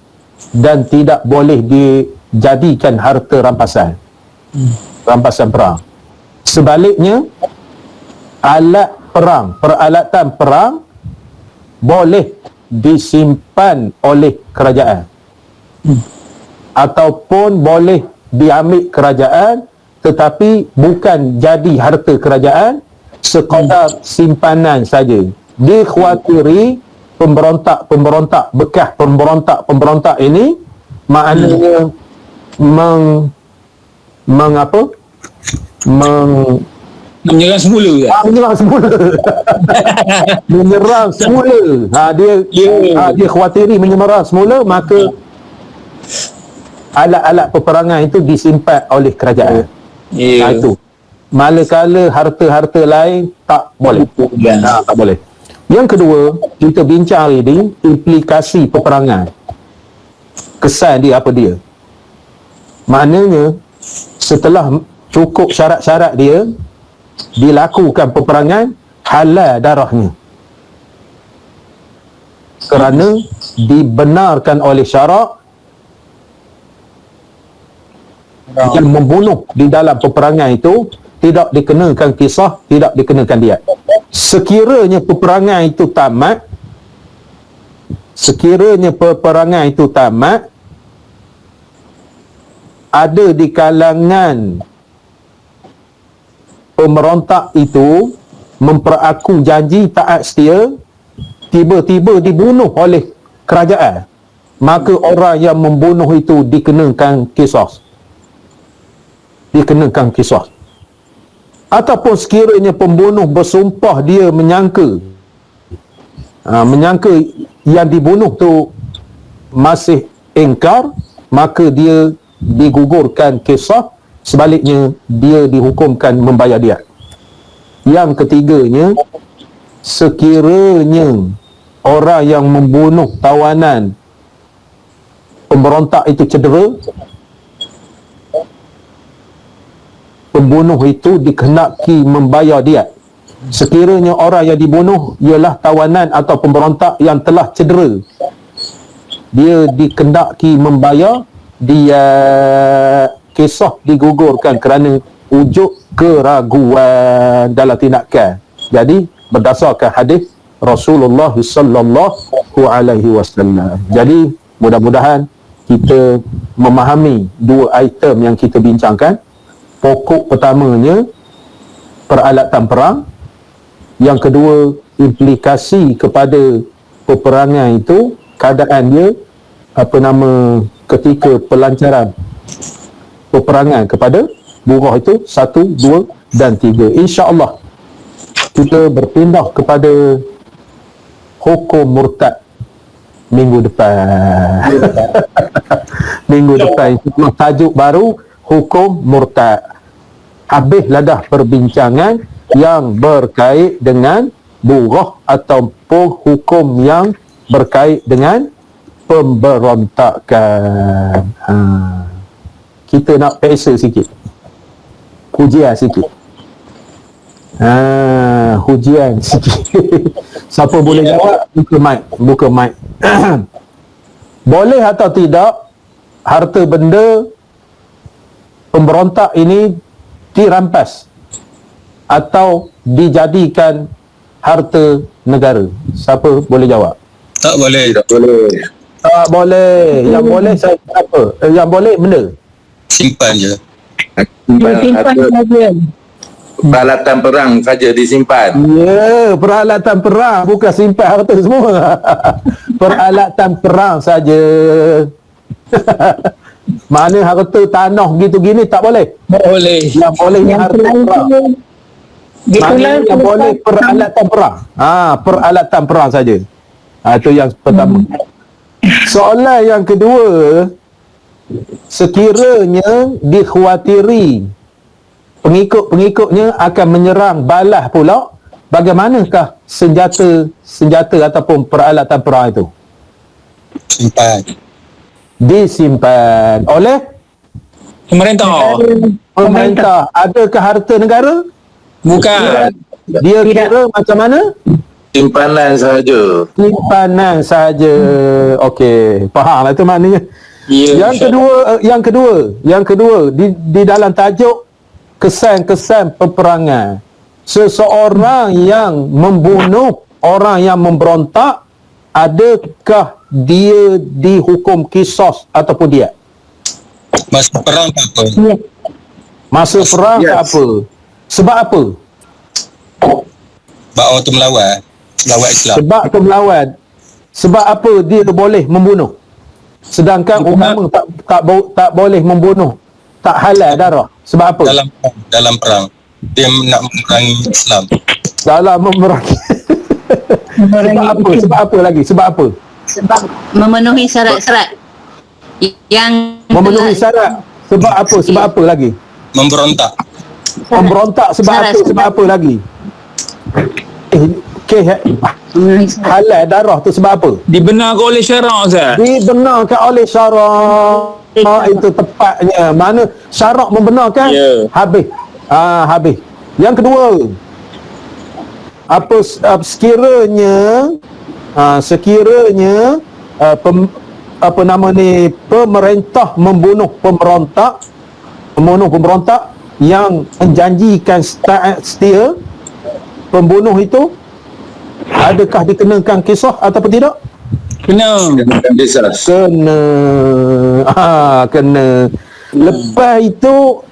dan tidak boleh dijadikan harta rampasan perang. Sebaliknya, peralatan perang boleh disimpan oleh kerajaan ataupun boleh diambil kerajaan, tetapi bukan jadi harta kerajaan, sekadar simpanan saja. Dikhawatiri pemberontak bekas pemberontak ini maknanya menyerang semula. Menyerang semula. Dia khawatiri menyerang semula, maka alat-alat peperangan itu disimpan oleh kerajaan. Itu. Manakala harta-harta lain tak boleh. Tak boleh. Yang kedua, kita bincang hari ini implikasi peperangan. Kesan dia apa dia? Maknanya setelah cukup syarat-syarat dia, dilakukan peperangan, halal darahnya. Kerana dibenarkan oleh syarak yang membunuh di dalam peperangan itu tidak dikenakan kisah, tidak dikenakan diat. Sekiranya peperangan itu tamat, ada di kalangan pemberontak itu memperaku janji taat setia, tiba-tiba dibunuh oleh kerajaan, maka orang yang membunuh itu dikenakan kisah. Ataupun sekiranya pembunuh bersumpah dia menyangka yang dibunuh tu masih ingkar, maka dia digugurkan kisah. Sebaliknya, dia dihukumkan membayar diat. Yang ketiganya, sekiranya orang yang membunuh tawanan pemberontak itu cedera, pembunuh itu dikehendaki membayar diat. Sekiranya orang yang dibunuh ialah tawanan atau pemberontak yang telah cedera, dia dikehendaki membayar diat. Kisah digugurkan kerana wujud keraguan dalam tindakan. Jadi berdasarkan hadis Rasulullah sallallahu alaihi wasallam. Jadi mudah-mudahan kita memahami dua item yang kita bincangkan. Pokok pertamanya peralatan perang, yang kedua implikasi kepada peperangan itu, keadaan dia ketika pelancaran peperangan kepada buruh itu 1, 2 dan 3. InsyaAllah kita berpindah kepada hukum murtad minggu depan. Minggu depan tajuk baru, hukum murtad. Habislah dah perbincangan yang berkait dengan buruh ataupun hukum yang berkait dengan pemberontakan. Kita nak pesa sikit, hujian sikit. Hujian sikit. Siapa boleh jawab? Buka mic. Boleh atau tidak harta benda pemberontak ini dirampas atau dijadikan harta negara? Siapa boleh jawab? Tak boleh. Tak boleh. Yang boleh saya apa? Yang boleh benda Simpan je. Peralatan perang saja disimpan. Ya, peralatan perang, bukan simpan harta semua. Peralatan perang saja. Mana harta tanah gitu gini tak boleh. Boleh. Yang boleh ni harta perang. Maknanya yang boleh peralatan perang. Peralatan perang saja. Itu yang pertama. Soalan yang kedua, sekiranya dikhawatiri pengikut-pengikutnya akan menyerang balas pula, bagaimanakah senjata ataupun peralatan perang itu? Disimpan oleh pemerintah. Adakah harta negara? Bukan. Dia kira macam mana? Simpanan sahaja. Simpanan sahaja. Okey, faham lah itu maknanya. Ya, Yang kedua di dalam tajuk kesan-kesan peperangan, seseorang yang membunuh orang yang memberontak, adakah dia dihukum qisas ataupun dia? Masa perang tak apa. Masa perang tak apa. Sebab apa? Bahawa tu melawan Islam. Sebab tu melawan. Sebab apa dia boleh membunuh? Sedangkan agama tak boleh membunuh. Tak halal darah. Sebab apa? Dalam perang. Dia nak memerangi Islam. Dalam memerangi. Sebab apa lagi? Sebab apa? Sebab memenuhi syarat-syarat yang Memenuhi syarat. Sebab apa? Sebab apa lagi? Memberontak. Memberontak sebab Syarat. apa? Sebab apa lagi? memenuhi syarat. Halal darah tu sebab apa? Dibenarkan oleh syarak, Ustaz. Dibenarkan oleh syarak. Itu tepatnya. Mana syarak membenarkan? Ya. Habis. Habis. Yang kedua, sekiranya pemerintah membunuh pemberontak yang menjanjikan taat setia, pembunuh itu adakah dikenakan kisah ataupun tidak? Kena. Kisas. Kena. Lepas itu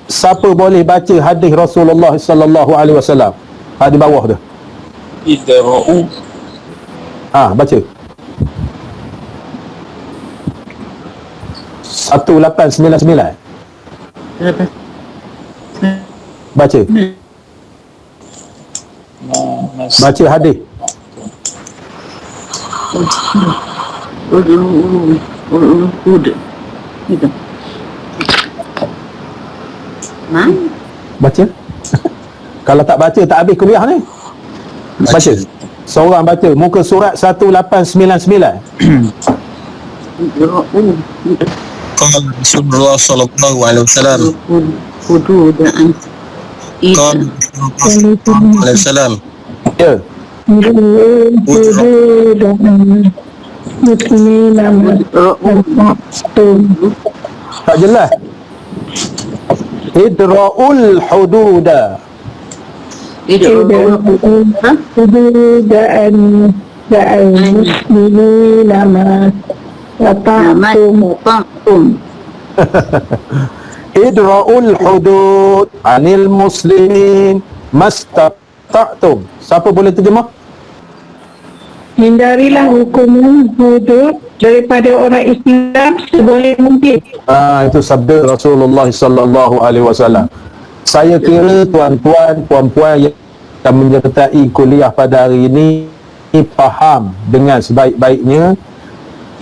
siapa boleh baca hadis Rasulullah sallallahu alaihi wasallam? Di bawah tu. Idra'u. Baca. 1899. Baca. Baca hadis. Itu. Mana? Baca. Kalau tak baca tak habis kuliah ni. Baca. Seorang baca muka surat 1899. Qala Rasulullah sallallahu alaihi wasallam. Hududaan. Qala sallallahu alaihi wasallam. Ya. Tak jelas. Idra'ul hududa. Hududaan muslimin lama Ta'tum. Idra'ul hudud anil muslimin mastata'tum. Siapa boleh terjemah? hindarilah hukuman hudud daripada orang Islam seboleh mungkin. Itu sabda Rasulullah sallallahu alaihi wasallam. Saya kira tuan-tuan, puan-puan yang menyertai kuliah pada hari ini faham dengan sebaik-baiknya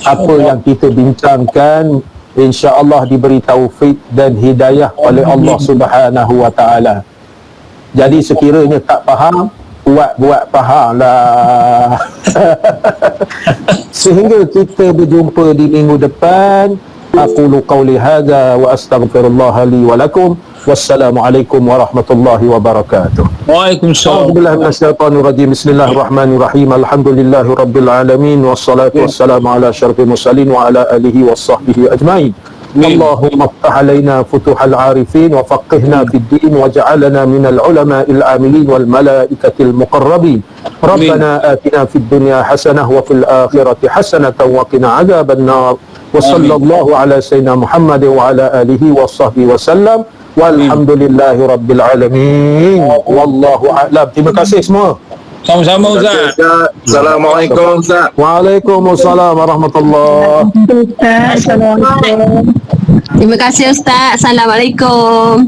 apa yang kita bincangkan. InsyaAllah diberi taufik dan hidayah oleh Allah Subhanahu wa ta'ala. Jadi sekiranya tak faham, buat faham lah. Sehingga kita berjumpa di minggu depan. Aqulu qawli hadha wa astaghfirullah li wa lakum. Wassalamualaikum warahmatullahi wabarakatuh. Waalaikumsalam. A'udzubillahi minasyaitonir rajim. Bismillahirrahmanirrahim. Alhamdulillahi rabbil alamin wassalatu wassalamu ala asyrafil mursalin wa ala alihi washabbihi ajmain. Allahumma iftah alaina futuhal arifin wa faqihna fid din waj'alna minal ulama'il amilin wal malaikatil muqarrabin. Rabbana atina fid dunya hasanah wa fil akhirati hasanatan wa qina adzaban nar. Wa sallallahu ala sayyidina Muhammad wa ala alihi washabbihi wasallam. Walhamdulillahi rabbil alamin. Wallahu a'lam. Terima kasih semua. Sama-sama Terima kasih, Ustaz. Ustaz. Assalamualaikum Ustaz. Waalaikumsalam warahmatullahi. Ustaz, Assalamualaikum. Terima kasih Ustaz. Assalamualaikum.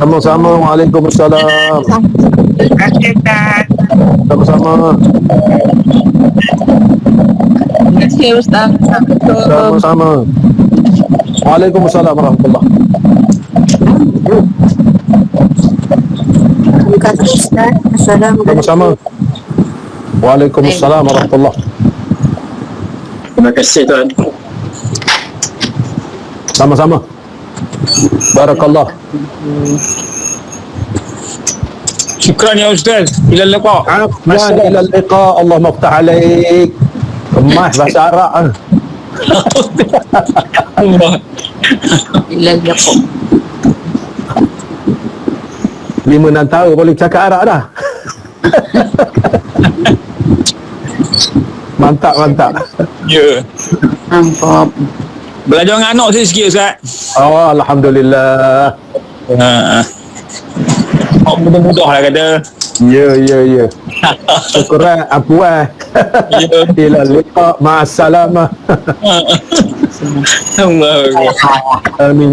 Sama-sama. Waalaikumsalam. Terima kasih Ustaz. Sama-sama. Terima kasih Ustaz. Sama-sama. Waalaikumsalam warahmatullahi. Terima kasih Ustaz. Assalamualaikum. Sama-sama. Waalaikumsalam warahmatullahi. Terima kasih Tuan. Sama-sama. Barakallah. Syukran ya Ustaz. Ila liqa. Afwan ila liqa. Allah maftah alaik. Kemas bahasa Arab. Allah. Ila liqa. 5-6 tahun boleh cakap Arab dah. Mantap. Ya. Nampak. Belajar dengan anak saya sikit Ustaz. Oh, alhamdulillah. Mudah-mudah lah kata. Ya. Syukuran apuan. Ya. Ila liqa ma'assalamah. Allah. Amin.